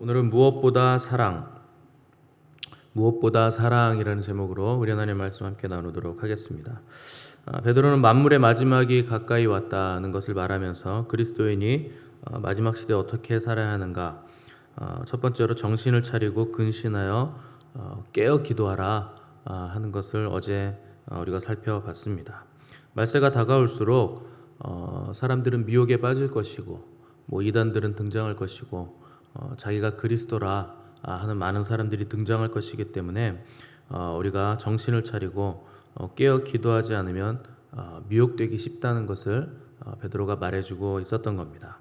오늘은 무엇보다 사랑이라는 제목으로 우리 하나님의 말씀 함께 나누도록 하겠습니다. 베드로는 만물의 마지막이 가까이 왔다는 것을 말하면서 그리스도인이 마지막 시대에 어떻게 살아야 하는가, 첫 번째로 정신을 차리고 근신하여 깨어 기도하라 하는 것을 어제 우리가 살펴봤습니다. 말세가 다가올수록 사람들은 미혹에 빠질 것이고, 이단들은 등장할 것이고, 자기가 그리스도라 하는 많은 사람들이 등장할 것이기 때문에 우리가 정신을 차리고 깨어 기도하지 않으면 미혹되기 쉽다는 것을 베드로가 말해주고 있었던 겁니다.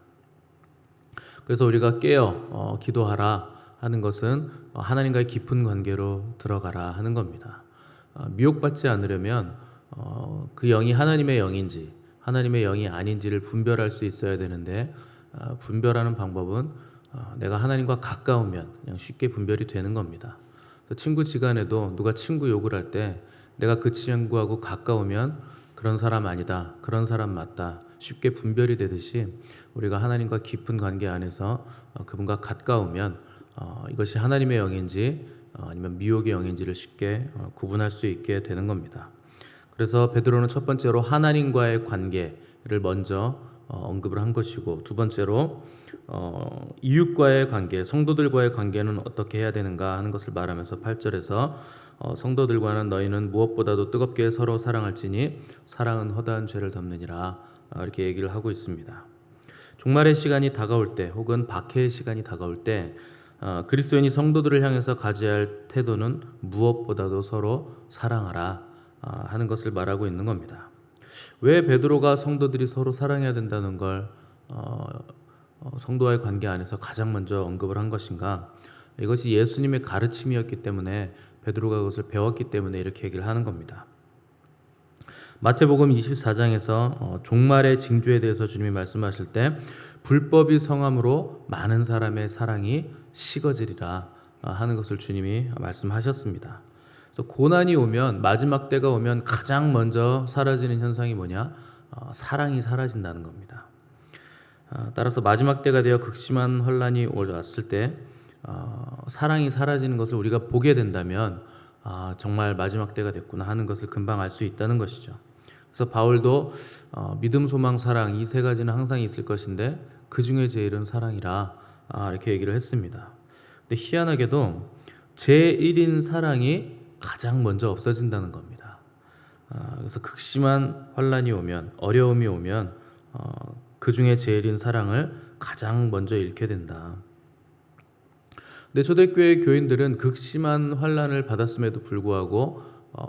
그래서 우리가 깨어 기도하라 하는 것은 하나님과의 깊은 관계로 들어가라 하는 겁니다. 미혹받지 않으려면 그 영이 하나님의 영인지 하나님의 영이 아닌지를 분별할 수 있어야 되는데, 분별하는 방법은 내가 하나님과 가까우면 그냥 쉽게 분별이 되는 겁니다. 친구지간에도 누가 친구 욕을 할 때 내가 그 친구하고 가까우면 그런 사람 아니다, 그런 사람 맞다, 쉽게 분별이 되듯이 우리가 하나님과 깊은 관계 안에서 그분과 가까우면 이것이 하나님의 영인지 아니면 미혹의 영인지를 쉽게 구분할 수 있게 되는 겁니다. 그래서 베드로는 첫 번째로 하나님과의 관계를 먼저 언급을 한 것이고, 두 번째로 이웃과의 관계, 성도들과의 관계는 어떻게 해야 되는가 하는 것을 말하면서 8절에서 성도들과는 너희는 무엇보다도 뜨겁게 서로 사랑할지니 사랑은 허다한 죄를 덮느니라, 이렇게 얘기를 하고 있습니다. 종말의 시간이 다가올 때, 혹은 박해의 시간이 다가올 때 그리스도인이 성도들을 향해서 가져야 할 태도는 무엇보다도 서로 사랑하라 하는 것을 말하고 있는 겁니다. 왜 베드로가 성도들이 서로 사랑해야 된다는 걸 성도와의 관계 안에서 가장 먼저 언급을 한 것인가? 이것이 예수님의 가르침이었기 때문에, 베드로가 그것을 배웠기 때문에 이렇게 얘기를 하는 겁니다. 마태복음 24장에서 종말의 징조에 대해서 주님이 말씀하실 때 불법이 성함으로 많은 사람의 사랑이 식어지리라 하는 것을 주님이 말씀하셨습니다. 그래서 고난이 오면, 마지막 때가 오면 가장 먼저 사라지는 현상이 뭐냐? 사랑이 사라진다는 겁니다. 따라서 마지막 때가 되어 극심한 혼란이 왔을 때 사랑이 사라지는 것을 우리가 보게 된다면 정말 마지막 때가 됐구나 하는 것을 금방 알 수 있다는 것이죠. 그래서 바울도 믿음, 소망, 사랑, 이 세 가지는 항상 있을 것인데 그 중에 제일은 사랑이라 이렇게 얘기를 했습니다. 근데 희한하게도 제1인 사랑이 가장 먼저 없어진다는 겁니다. 그래서 극심한 혼란이 오면, 어려움이 오면 그 중에 제일인 사랑을 가장 먼저 잃게 된다. 근데 초대교회 교인들은 극심한 환난을 받았음에도 불구하고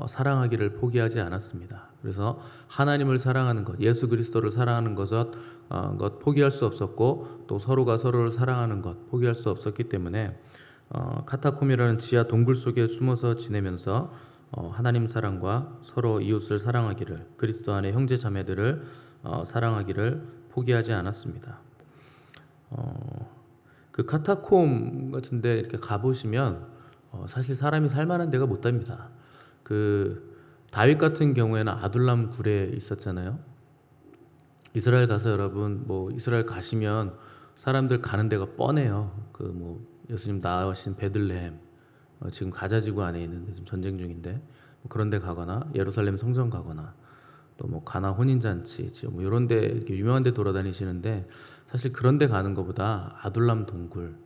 사랑하기를 포기하지 않았습니다. 그래서 하나님을 사랑하는 것, 예수 그리스도를 사랑하는 것 포기할 수 없었고, 또 서로가 서로를 사랑하는 것 포기할 수 없었기 때문에 카타콤이라는 지하 동굴 속에 숨어서 지내면서 하나님 사랑과 서로 이웃을 사랑하기를, 그리스도 안의 형제 자매들을 사랑하기를 포기하지 않았습니다. 그 카타콤 같은데 이렇게 가보시면 사실 사람이 살만한 데가 못 됩니다. 그 다윗 같은 경우에는 아둘람 굴에 있었잖아요. 이스라엘 가서 여러분 이스라엘 가시면 사람들 가는 데가 뻔해요. 예수님 나으신 베들레헴, 지금 가자지구 안에 있는데 지금 전쟁 중인데 그런 데 가거나, 예루살렘 성전 가거나, 또 가나 혼인잔치 이런 데 이렇게 유명한 데 돌아다니시는데, 사실 그런 데 가는 것보다 아둘람 동굴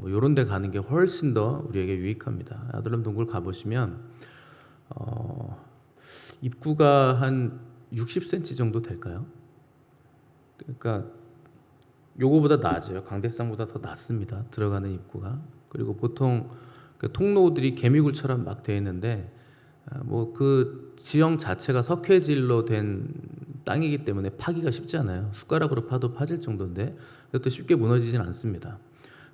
이런 데 가는 게 훨씬 더 우리에게 유익합니다. 아둘람 동굴 가보시면 입구가 한 60cm 정도 될까요? 그러니까 요거보다 낮아요. 강대상보다 더 낮습니다, 들어가는 입구가. 그리고 보통 그 통로들이 개미굴처럼 막 되어 있는데 그 지형 자체가 석회질로 된 땅이기 때문에 파기가 쉽지 않아요. 숟가락으로 파도 파질 정도인데 그것도 쉽게 무너지진 않습니다.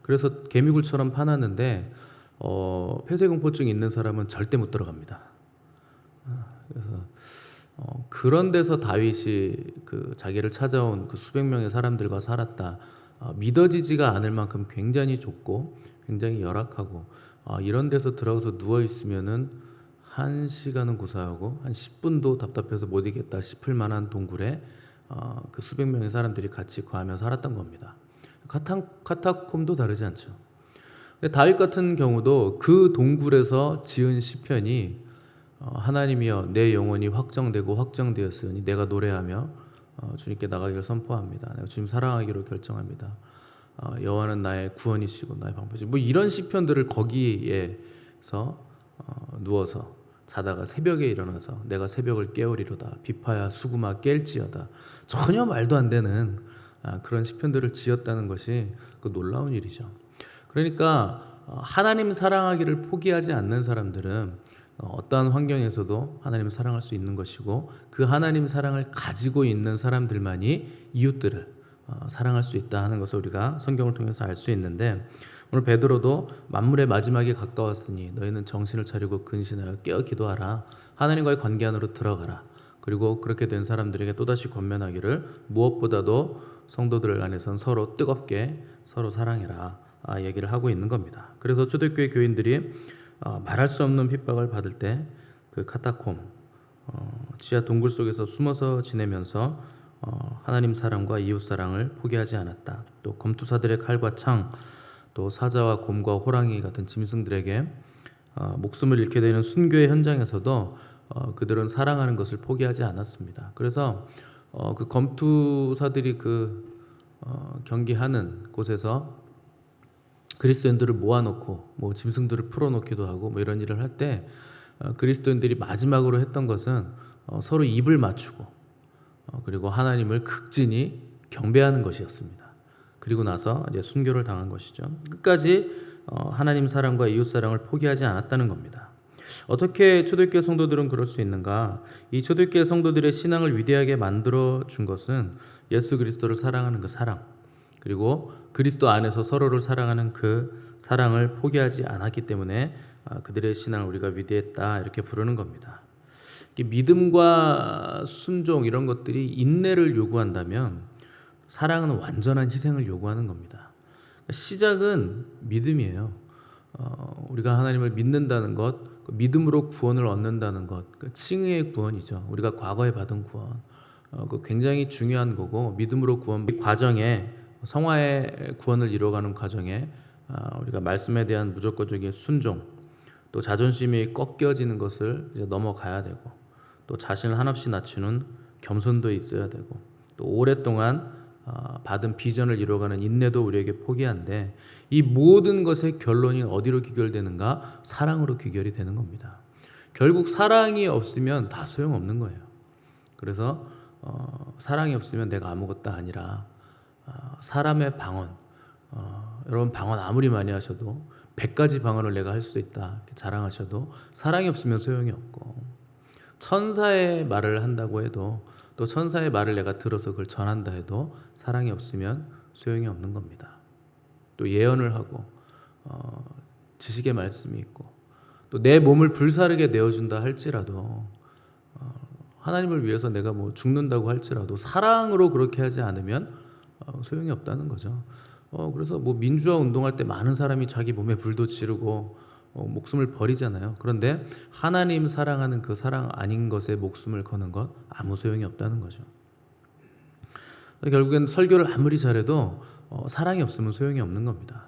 그래서 개미굴처럼 파놨는데 폐쇄공포증 있는 사람은 절대 못 들어갑니다. 그래서 그런 데서 다윗이 자기를 찾아온 그 수백 명의 사람들과 살았다, 믿어지지가 않을 만큼 굉장히 좁고 굉장히 열악하고, 이런 데서 들어가서 누워 있으면은 1시간은 고사하고 한 10분도 답답해서 못 이겠다 싶을 만한 동굴에 그 수백 명의 사람들이 같이 거하며 살았던 겁니다. 카타콤도 다르지 않죠. 근데 다윗 같은 경우도 그 동굴에서 지은 시편이 하나님이여 내 영혼이 확정되고 확정되었으니 내가 노래하며 주님께 나가기를 선포합니다. 내가 주님 사랑하기로 결정합니다. 여호와는 나의 구원이시고 나의 방패시고 뭐 이런 시편들을 거기에서 누워서 자다가 새벽에 일어나서 내가 새벽을 깨우리로다 비파야 수구마 깰지어다 전혀 말도 안 되는 그런 시편들을 지었다는 것이 그 놀라운 일이죠. 그러니까 하나님 사랑하기를 포기하지 않는 사람들은 어떠한 환경에서도 하나님을 사랑할 수 있는 것이고 그 하나님 사랑을 가지고 있는 사람들만이 이웃들을 사랑할 수 있다 하는 것을 우리가 성경을 통해서 알 수 있는데 오늘 베드로도 만물의 마지막에 가까웠으니 너희는 정신을 차리고 근신하여 깨어 기도하라 하나님과의 관계 안으로 들어가라 그리고 그렇게 된 사람들에게 또다시 권면하기를 무엇보다도 성도들 안에선 서로 뜨겁게 서로 사랑해라 얘기를 하고 있는 겁니다. 그래서 초대교회 교인들이 말할 수 없는 핍박을 받을 때 그 카타콤 지하 동굴 속에서 숨어서 지내면서 하나님 사랑과 이웃 사랑을 포기하지 않았다. 또 검투사들의 칼과 창, 또 사자와 곰과 호랑이 같은 짐승들에게 목숨을 잃게 되는 순교의 현장에서도 그들은 사랑하는 것을 포기하지 않았습니다. 그래서 그 검투사들이 경기하는 곳에서 그리스도인들을 모아놓고 뭐 짐승들을 풀어놓기도 하고 뭐 이런 일을 할 때 그리스도인들이 마지막으로 했던 것은 서로 입을 맞추고 그리고 하나님을 극진히 경배하는 것이었습니다. 그리고 나서 이제 순교를 당한 것이죠. 끝까지 하나님 사랑과 이웃 사랑을 포기하지 않았다는 겁니다. 어떻게 초대교회 성도들은 그럴 수 있는가? 이 초대교회 성도들의 신앙을 위대하게 만들어 준 것은 예수 그리스도를 사랑하는 그 사랑, 그리고 그리스도 안에서 서로를 사랑하는 그 사랑을 포기하지 않았기 때문에 그들의 신앙을 우리가 위대했다 이렇게 부르는 겁니다. 믿음과 순종 이런 것들이 인내를 요구한다면 사랑은 완전한 희생을 요구하는 겁니다. 시작은 믿음이에요. 우리가 하나님을 믿는다는 것, 믿음으로 구원을 얻는다는 것, 칭의의 구원이죠. 우리가 과거에 받은 구원, 굉장히 중요한 거고 믿음으로 구원 과정에 성화의 구원을 이루어가는 과정에 우리가 말씀에 대한 무조건적인 순종, 또 자존심이 꺾여지는 것을 이제 넘어가야 되고, 또 자신을 한없이 낮추는 겸손도 있어야 되고, 또 오랫동안 받은 비전을 이루어가는 인내도 우리에게 포기한데 이 모든 것의 결론이 어디로 귀결되는가? 사랑으로 귀결이 되는 겁니다. 결국 사랑이 없으면 다 소용없는 거예요. 그래서 사랑이 없으면 내가 아무것도 아니라 사람의 방언, 여러분 방언 아무리 많이 하셔도 100가지 방언을 내가 할 수 있다 이렇게 자랑하셔도 사랑이 없으면 소용이 없고, 천사의 말을 한다고 해도 또 천사의 말을 내가 들어서 그걸 전한다 해도 사랑이 없으면 소용이 없는 겁니다. 또 예언을 하고 지식의 말씀이 있고 또 내 몸을 불사르게 내어준다 할지라도 하나님을 위해서 내가 뭐 죽는다고 할지라도 사랑으로 그렇게 하지 않으면 소용이 없다는 거죠. 그래서 뭐 민주화 운동할 때 많은 사람이 자기 몸에 불도 지르고 목숨을 버리잖아요. 그런데 하나님 사랑하는 그 사랑 아닌 것에 목숨을 거는 것 아무 소용이 없다는 거죠. 결국엔 설교를 아무리 잘해도 사랑이 없으면 소용이 없는 겁니다.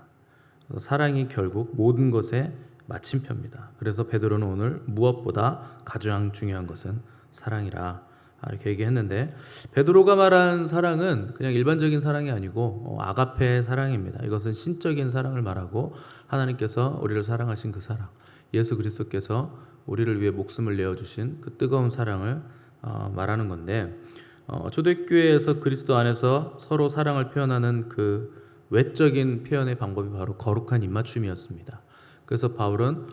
사랑이 결국 모든 것의 마침표입니다. 그래서 베드로는 오늘 무엇보다 가장 중요한 것은 사랑이라 이렇게 얘기했는데, 베드로가 말한 사랑은 그냥 일반적인 사랑이 아니고 아가페 사랑입니다. 이것은 신적인 사랑을 말하고 하나님께서 우리를 사랑하신 그 사랑, 예수 그리스도께서 우리를 위해 목숨을 내어주신 그 뜨거운 사랑을 말하는 건데, 초대교회에서 그리스도 안에서 서로 사랑을 표현하는 그 외적인 표현의 방법이 바로 거룩한 입맞춤이었습니다. 그래서 바울은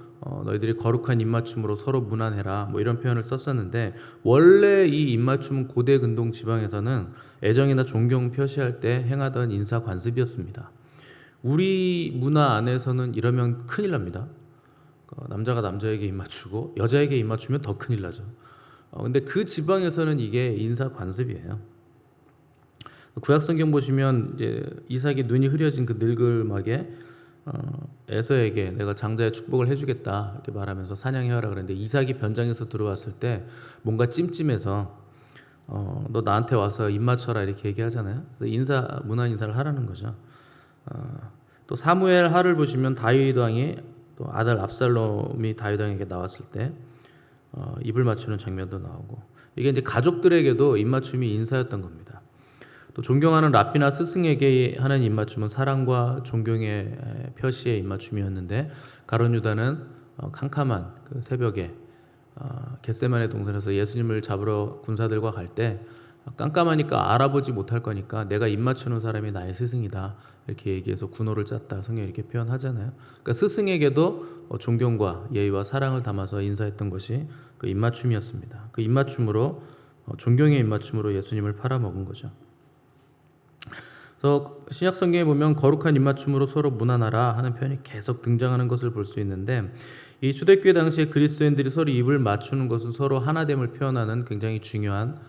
너희들이 거룩한 입맞춤으로 서로 문안해라 뭐 이런 표현을 썼었는데, 원래 이 입맞춤은 고대 근동 지방에서는 애정이나 존경 표시할 때 행하던 인사 관습이었습니다. 우리 문화 안에서는 이러면 큰일 납니다. 남자가 남자에게 입맞추고 여자에게 입맞추면 더 큰일 나죠. 근데 그 지방에서는 이게 인사 관습이에요. 구약성경 보시면 이제 이삭이 눈이 흐려진 그 늙을막에 에서에게 내가 장자의 축복을 해주겠다 이렇게 말하면서 사냥해와라 그랬는데, 이삭이 변장해서 들어왔을 때 뭔가 찜찜해서 너 나한테 와서 입 맞춰라 이렇게 얘기하잖아요. 그래서 문안 인사를 하라는 거죠. 또 사무엘 하를 보시면 다윗 왕이 또 아들 압살롬이 다윗 왕에게 나왔을 때 입을 맞추는 장면도 나오고, 이게 이제 가족들에게도 입맞춤이 인사였던 겁니다. 또 존경하는 랍비나 스승에게 하는 입맞춤은 사랑과 존경의 표시의 입맞춤이었는데, 가룟 유다는 캄캄한 그 새벽에 겟세마네 동산에서 예수님을 잡으러 군사들과 갈 때 깜깜하니까 알아보지 못할 거니까 내가 입맞추는 사람이 나의 스승이다 이렇게 얘기해서 군호를 짰다, 성경이 이렇게 표현하잖아요. 그러니까 스승에게도 존경과 예의와 사랑을 담아서 인사했던 것이 그 입맞춤이었습니다. 그 입맞춤으로, 존경의 입맞춤으로 예수님을 팔아먹은 거죠. 그래서 신약 성경에 보면 거룩한 입맞춤으로 서로 무난하라 하는 표현이 계속 등장하는 것을 볼 수 있는데, 이 초대교회 당시에 그리스도인들이 서로 입을 맞추는 것은 서로 하나됨을 표현하는 굉장히 중요한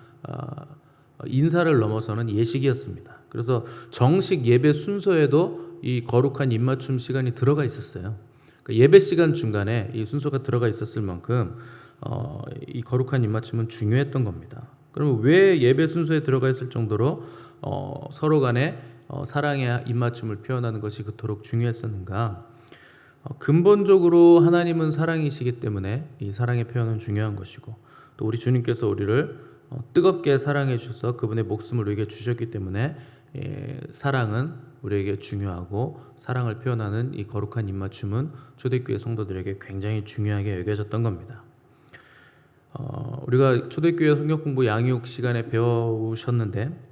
인사를 넘어서는 예식이었습니다. 그래서 정식 예배 순서에도 이 거룩한 입맞춤 시간이 들어가 있었어요. 그러니까 예배 시간 중간에 이 순서가 들어가 있었을 만큼 이 거룩한 입맞춤은 중요했던 겁니다. 그러면 왜 예배 순서에 들어가 있을 정도로 서로 간에 사랑의 입맞춤을 표현하는 것이 그토록 중요했었는가? 근본적으로 하나님은 사랑이시기 때문에 이 사랑의 표현은 중요한 것이고, 또 우리 주님께서 우리를 뜨겁게 사랑해 주셔서 그분의 목숨을 우리에게 주셨기 때문에 사랑은 우리에게 중요하고, 사랑을 표현하는 이 거룩한 입맞춤은 초대교회 성도들에게 굉장히 중요하게 여겨졌던 겁니다. 우리가 초대교회 성경 공부 양육 시간에 배우셨는데,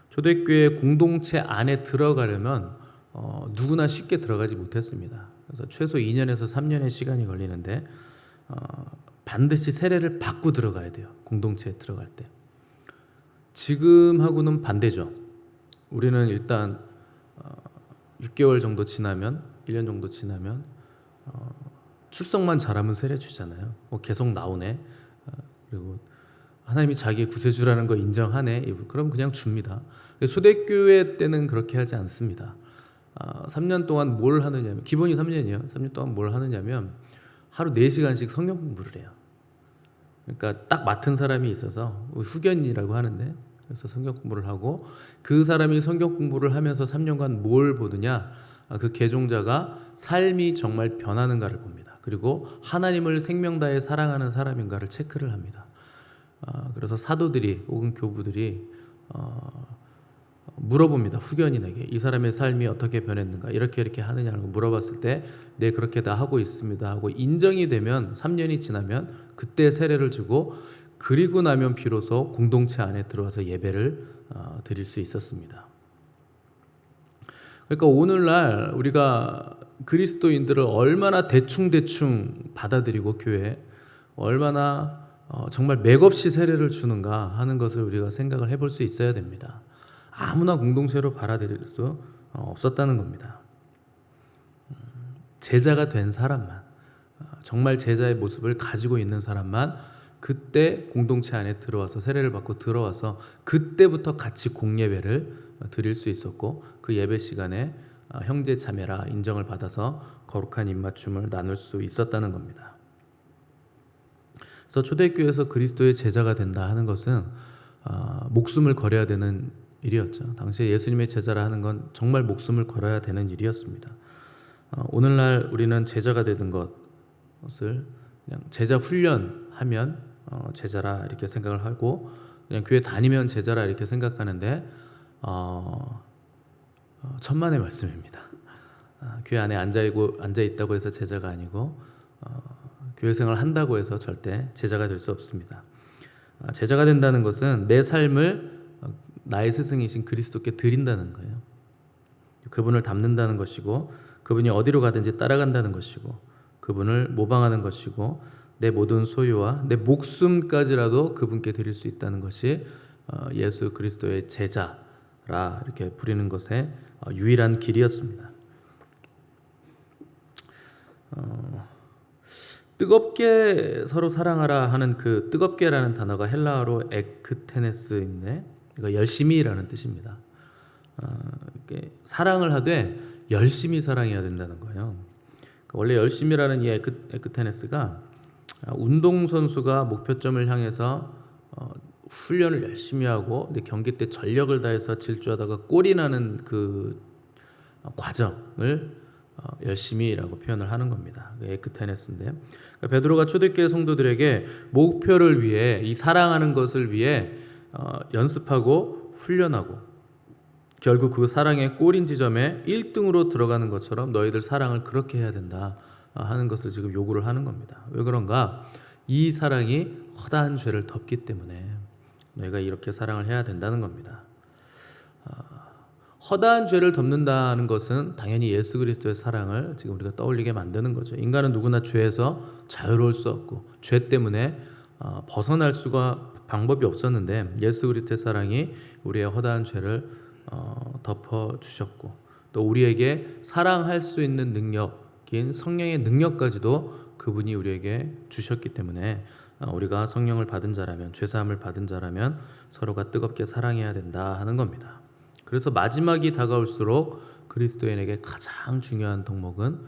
초대교회 공동체 안에 들어가려면 누구나 쉽게 들어가지 못했습니다. 그래서 최소 2년에서 3년의 시간이 걸리는데 반드시 세례를 받고 들어가야 돼요. 공동체에 들어갈 때. 지금하고는 반대죠. 우리는 일단 6개월 정도 지나면, 1년 정도 지나면 출석만 잘하면 세례 주잖아요. 계속 나오네. 그리고 하나님이 자기의 구세주라는 거 인정하네. 그럼 그냥 줍니다. 초대교회 때는 그렇게 하지 않습니다. 3년 동안 뭘 하느냐면, 기본이 3년이에요. 3년 동안 뭘 하느냐면 하루 4시간씩 성경 공부를 해요. 그러니까 딱 맡은 사람이 있어서 후견이라고 하는데, 그래서 성경 공부를 하고, 그 사람이 성경 공부를 하면서 3년간 뭘 보느냐, 그 개종자가 삶이 정말 변하는가를 봅니다. 그리고 하나님을 생명 다해 사랑하는 사람인가를 체크를 합니다. 그래서 사도들이 혹은 교부들이 물어봅니다. 후견인에게 이 사람의 삶이 어떻게 변했는가, 이렇게 하느냐는 거 물어봤을 때 네, 그렇게 다 하고 있습니다 하고 인정이 되면, 3년이 지나면 그때 세례를 주고, 그리고 나면 비로소 공동체 안에 들어와서 예배를 드릴 수 있었습니다. 그러니까 오늘날 우리가 그리스도인들을 얼마나 대충 받아들이고, 교회에 얼마나 정말 맥없이 세례를 주는가 하는 것을 우리가 생각을 해볼 수 있어야 됩니다. 아무나 공동체로 받아들일 수 없었다는 겁니다. 제자가 된 사람만, 정말 제자의 모습을 가지고 있는 사람만 그때 공동체 안에 들어와서 세례를 받고 들어와서 그때부터 같이 공예배를 드릴 수 있었고, 그 예배 시간에 형제 자매라 인정을 받아서 거룩한 입맞춤을 나눌 수 있었다는 겁니다. 그래서 초대교회에서 그리스도의 제자가 된다 하는 것은 목숨을 걸어야 되는 일이었죠. 당시에 예수님의 제자라 하는 건 정말 목숨을 걸어야 되는 일이었습니다. 오늘날 우리는 제자가 되는 것을 그냥 제자 훈련하면 제자라 이렇게 생각을 하고, 그냥 교회 다니면 제자라 이렇게 생각하는데 천만의 말씀입니다. 교회 안에 앉아 있다고 해서 제자가 아니고, 교회 생활을 한다고 해서 절대 제자가 될 수 없습니다. 제자가 된다는 것은 내 삶을 나의 스승이신 그리스도께 드린다는 거예요. 그분을 닮는다는 것이고, 그분이 어디로 가든지 따라간다는 것이고, 그분을 모방하는 것이고, 내 모든 소유와 내 목숨까지라도 그분께 드릴 수 있다는 것이 예수 그리스도의 제자라 이렇게 부리는 것의 유일한 길이었습니다. 뜨겁게 서로 사랑하라 하는 그 뜨겁게라는 단어가 헬라어로 에크테네스인데, 이거 열심히라는 뜻입니다. 사랑을 하되 열심히 사랑해야 된다는 거예요. 원래 열심히라는 이 에크테네스가 운동선수가 목표점을 향해서 훈련을 열심히 하고, 근데 경기 때 전력을 다해서 질주하다가 골이 나는 그 과정을 열심히라고 표현을 하는 겁니다. 에크테네스인데, 그러니까 베드로가 초대교회 성도들에게 목표를 위해, 이 사랑하는 것을 위해 연습하고 훈련하고 결국 그 사랑의 꼬린 지점에 1등으로 들어가는 것처럼 너희들 사랑을 그렇게 해야 된다 하는 것을 지금 요구를 하는 겁니다. 왜 그런가? 이 사랑이 허다한 죄를 덮기 때문에 너희가 이렇게 사랑을 해야 된다는 겁니다. 허다한 죄를 덮는다는 것은 당연히 예수 그리스도의 사랑을 지금 우리가 떠올리게 만드는 거죠. 인간은 누구나 죄에서 자유로울 수 없고 죄 때문에 벗어날 수가 방법이 없었는데 예수 그리스도의 사랑이 우리의 허다한 죄를 덮어주셨고 또 우리에게 사랑할 수 있는 능력인 성령의 능력까지도 그분이 우리에게 주셨기 때문에 우리가 성령을 받은 자라면, 죄사함을 받은 자라면 서로가 뜨겁게 사랑해야 된다 하는 겁니다. 그래서 마지막이 다가올수록 그리스도인에게 가장 중요한 덕목은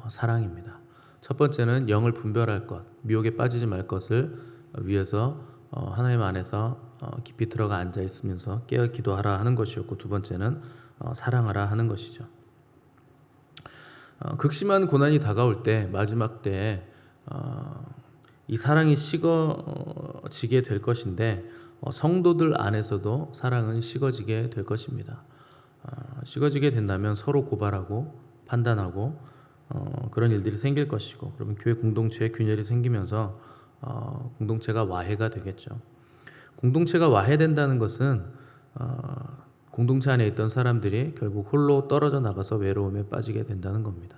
사랑입니다. 첫 번째는 영을 분별할 것, 미혹에 빠지지 말 것을 위해서 하나님 안에서 깊이 들어가 앉아 있으면서 깨어 기도하라 하는 것이었고, 두 번째는 사랑하라 하는 것이죠. 극심한 고난이 다가올 때, 마지막 때에 이 사랑이 식어지게 될 것인데 성도들 안에서도 사랑은 식어지게 될 것입니다. 식어지게 된다면 서로 고발하고 판단하고 그런 일들이 생길 것이고, 그러면 교회 공동체에 균열이 생기면서 공동체가 와해가 되겠죠. 공동체가 와해된다는 것은 공동체 안에 있던 사람들이 결국 홀로 떨어져 나가서 외로움에 빠지게 된다는 겁니다.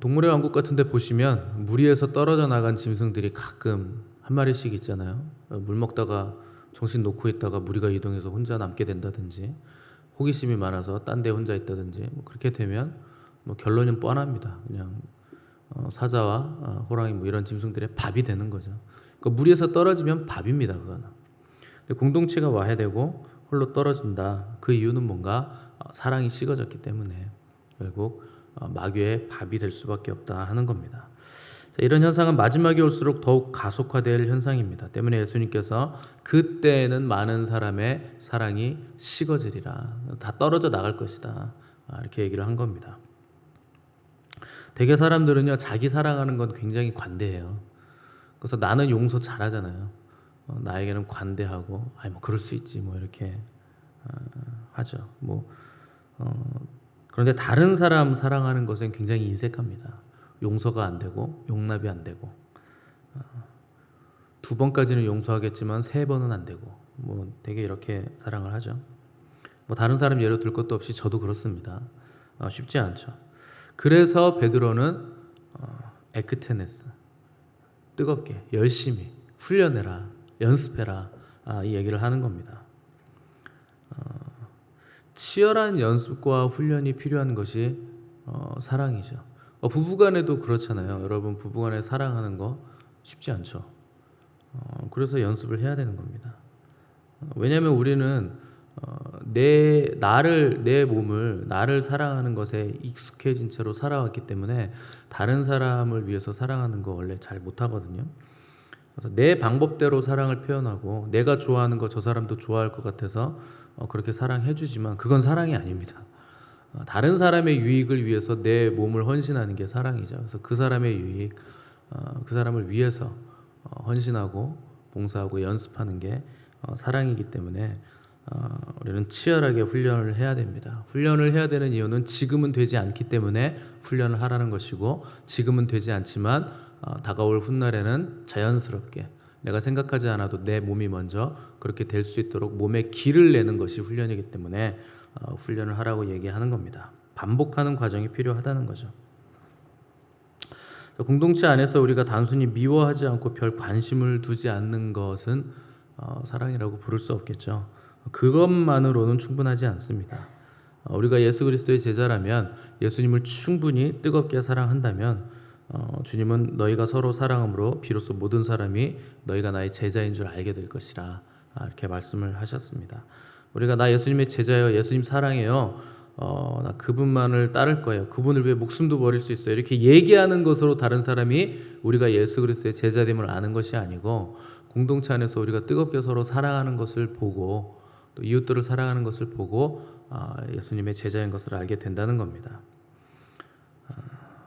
동물의 왕국 같은 데 보시면 무리에서 떨어져 나간 짐승들이 가끔 한 마리씩 있잖아요. 물 먹다가 정신 놓고 있다가 무리가 이동해서 혼자 남게 된다든지, 호기심이 많아서 딴 데 혼자 있다든지, 그렇게 되면 결론은 뻔합니다. 그냥 사자와 호랑이 이런 짐승들의 밥이 되는 거죠. 그러니까 무리에서 떨어지면 밥입니다. 그거는. 근데 공동체가 와해되고 홀로 떨어진다. 그 이유는 뭔가 사랑이 식어졌기 때문에 결국 마귀의 밥이 될 수밖에 없다 하는 겁니다. 이런 현상은 마지막이 올수록 더욱 가속화될 현상입니다. 때문에 예수님께서 그때에는 많은 사람의 사랑이 식어지리라, 다 떨어져 나갈 것이다, 이렇게 얘기를 한 겁니다. 대개 사람들은요, 자기 사랑하는 건 굉장히 관대해요. 그래서 나는 용서 잘하잖아요. 나에게는 관대하고 그럴 수 있지 이렇게 하죠. 그런데 다른 사람 사랑하는 것은 굉장히 인색합니다. 용서가 안 되고 용납이 안 되고, 2번까지는 용서하겠지만 3번은 안 되고, 되게 이렇게 사랑을 하죠. 다른 사람 예로 들 것도 없이 저도 그렇습니다. 쉽지 않죠. 그래서 베드로는 에크테네스, 뜨겁게 열심히 훈련해라, 연습해라, 이 얘기를 하는 겁니다. 치열한 연습과 훈련이 필요한 것이 사랑이죠. 부부간에도 그렇잖아요. 여러분, 부부간에 사랑하는 거 쉽지 않죠. 그래서 연습을 해야 되는 겁니다. 왜냐하면 우리는 내 몸을, 나를 사랑하는 것에 익숙해진 채로 살아왔기 때문에 다른 사람을 위해서 사랑하는 거 원래 잘 못하거든요. 그래서 내 방법대로 사랑을 표현하고 내가 좋아하는 거 저 사람도 좋아할 것 같아서 그렇게 사랑해주지만 그건 사랑이 아닙니다. 다른 사람의 유익을 위해서 내 몸을 헌신하는 게 사랑이죠. 그래서 그 사람의 유익, 그 사람을 위해서 헌신하고 봉사하고 연습하는 게 사랑이기 때문에 우리는 치열하게 훈련을 해야 됩니다. 훈련을 해야 되는 이유는 지금은 되지 않기 때문에 훈련을 하라는 것이고, 지금은 되지 않지만 다가올 훗날에는 자연스럽게 내가 생각하지 않아도 내 몸이 먼저 그렇게 될 수 있도록 몸에 기를 내는 것이 훈련이기 때문에 훈련을 하라고 얘기하는 겁니다. 반복하는 과정이 필요하다는 거죠. 공동체 안에서 우리가 단순히 미워하지 않고 별 관심을 두지 않는 것은 사랑이라고 부를 수 없겠죠. 그것만으로는 충분하지 않습니다. 우리가 예수 그리스도의 제자라면, 예수님을 충분히 뜨겁게 사랑한다면 주님은 너희가 서로 사랑함으로 비로소 모든 사람이 너희가 나의 제자인 줄 알게 될 것이라, 이렇게 말씀을 하셨습니다. 우리가 나 예수님의 제자예요, 예수님 사랑해요, 나 그분만을 따를 거예요, 그분을 위해 목숨도 버릴 수 있어요, 이렇게 얘기하는 것으로 다른 사람이 우리가 예수 그리스도의 제자됨을 아는 것이 아니고, 공동체 안에서 우리가 뜨겁게 서로 사랑하는 것을 보고 또 이웃들을 사랑하는 것을 보고 예수님의 제자인 것을 알게 된다는 겁니다.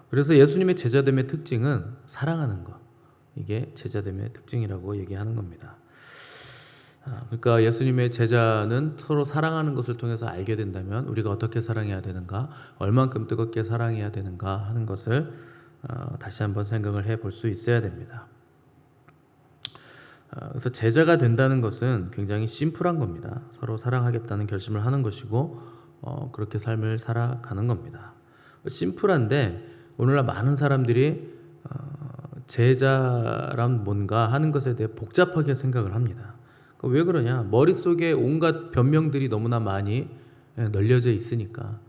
그래서 예수님의 제자됨의 특징은 사랑하는 것, 이게 제자됨의 특징이라고 얘기하는 겁니다. 그러니까 예수님의 제자는 서로 사랑하는 것을 통해서 알게 된다면 우리가 어떻게 사랑해야 되는가, 얼만큼 뜨겁게 사랑해야 되는가 하는 것을 다시 한번 생각을 해볼 수 있어야 됩니다. 그래서 제자가 된다는 것은 굉장히 심플한 겁니다. 서로 사랑하겠다는 결심을 하는 것이고 그렇게 삶을 살아가는 겁니다. 심플한데 오늘날 많은 사람들이 제자란 뭔가 하는 것에 대해 복잡하게 생각을 합니다. 왜 그러냐? 머릿속에 온갖 변명들이 너무나 많이 널려져 있으니까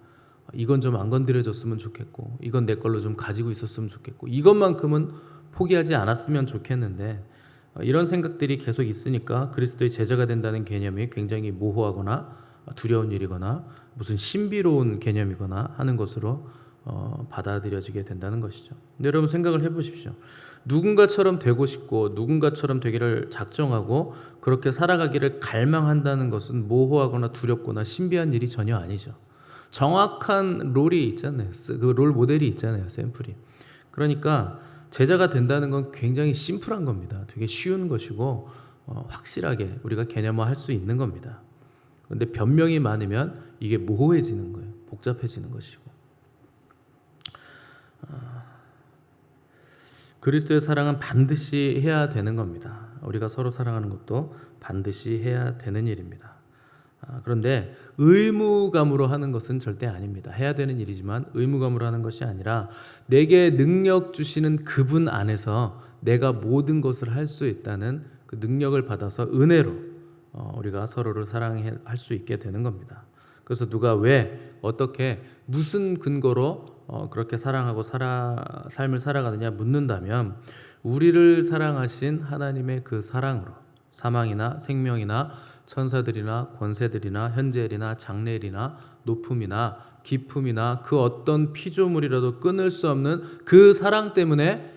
이건 좀 안 건드려줬으면 좋겠고 이건 내 걸로 좀 가지고 있었으면 좋겠고 이것만큼은 포기하지 않았으면 좋겠는데 이런 생각들이 계속 있으니까 그리스도의 제자가 된다는 개념이 굉장히 모호하거나 두려운 일이거나 무슨 신비로운 개념이거나 하는 것으로 받아들여지게 된다는 것이죠. 근데 여러분 생각을 해보십시오. 누군가처럼 되고 싶고 누군가처럼 되기를 작정하고 그렇게 살아가기를 갈망한다는 것은 모호하거나 두렵거나 신비한 일이 전혀 아니죠. 정확한 롤이 있잖아요. 그 롤 모델이 있잖아요. 샘플이. 그러니까 제자가 된다는 건 굉장히 심플한 겁니다. 되게 쉬운 것이고 확실하게 우리가 개념화할 수 있는 겁니다. 그런데 변명이 많으면 이게 모호해지는 거예요. 복잡해지는 것이고. 그리스도의 사랑은 반드시 해야 되는 겁니다. 우리가 서로 사랑하는 것도 반드시 해야 되는 일입니다. 그런데 의무감으로 하는 것은 절대 아닙니다. 해야 되는 일이지만 의무감으로 하는 것이 아니라 내게 능력 주시는 그분 안에서 내가 모든 것을 할 수 있다는 그 능력을 받아서 은혜로 우리가 서로를 사랑할 수 있게 되는 겁니다. 그래서 누가 왜 어떻게 무슨 근거로 그렇게 사랑하고 삶을 살아가느냐 묻는다면 우리를 사랑하신 하나님의 그 사랑으로 사망이나 생명이나 천사들이나 권세들이나 현재일이나 장래일이나 높음이나 깊음이나 그 어떤 피조물이라도 끊을 수 없는 그 사랑 때문에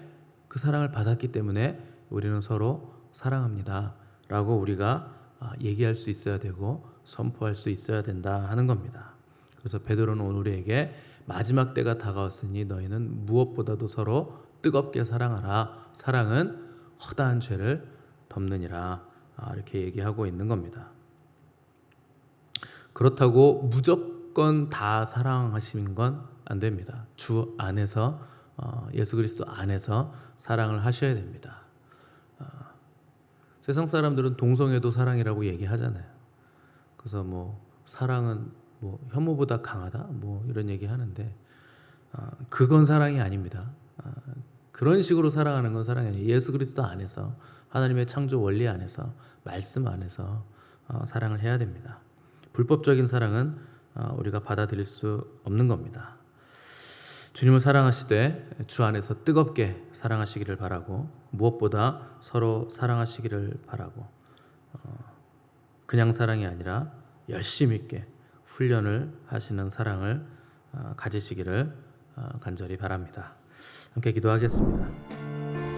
그 사랑을 받았기 때문에 우리는 서로 사랑합니다 라고 우리가 얘기할 수 있어야 되고 선포할 수 있어야 된다 하는 겁니다. 그래서 베드로는 오늘 우리에게 마지막 때가 다가왔으니 너희는 무엇보다도 서로 뜨겁게 사랑하라. 사랑은 허다한 죄를 덮느니라. 이렇게 얘기하고 있는 겁니다. 그렇다고 무조건 다 사랑하시는 건 안 됩니다. 주 안에서 예수 그리스도 안에서 사랑을 하셔야 됩니다. 세상 사람들은 동성애도 사랑이라고 얘기하잖아요. 그래서 사랑은 혐오보다 강하다 이런 얘기 하는데 그건 사랑이 아닙니다. 그런 식으로 사랑하는 건 사랑이 아니에요. 예수 그리스도 안에서 하나님의 창조 원리 안에서 말씀 안에서 사랑을 해야 됩니다. 불법적인 사랑은 우리가 받아들일 수 없는 겁니다. 주님을 사랑하시되 주 안에서 뜨겁게 사랑하시기를 바라고 무엇보다 서로 사랑하시기를 바라고 그냥 사랑이 아니라 열심 있게 훈련을 하시는 사랑을 가지시기를 간절히 바랍니다. 함께 기도하겠습니다.